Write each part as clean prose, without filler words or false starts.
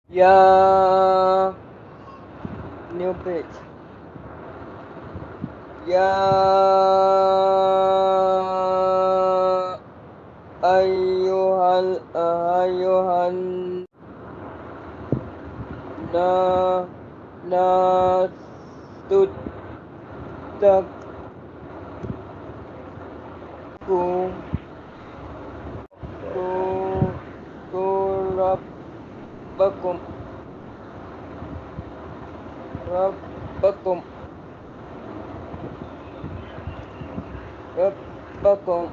Ya, new page. Ya ayuhan na ku ku ku rabbakum rabbakum rabbakum.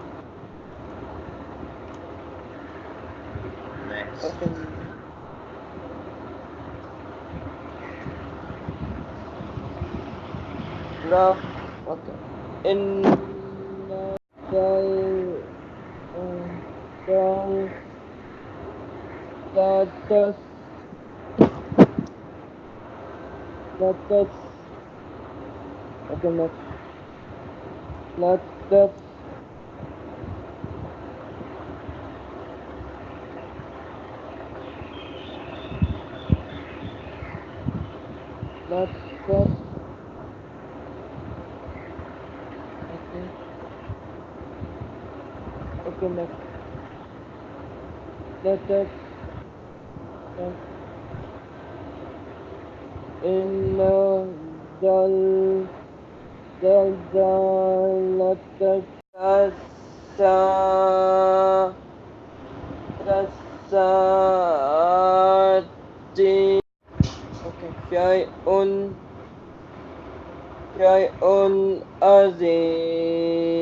Next. Okay. Raf. Okay. Inna dal latas latas. Okay, next. Latas latas. Okay. Okay, next. Latas. Inna dal latas rasa rasati. Okay. Syai'un azim.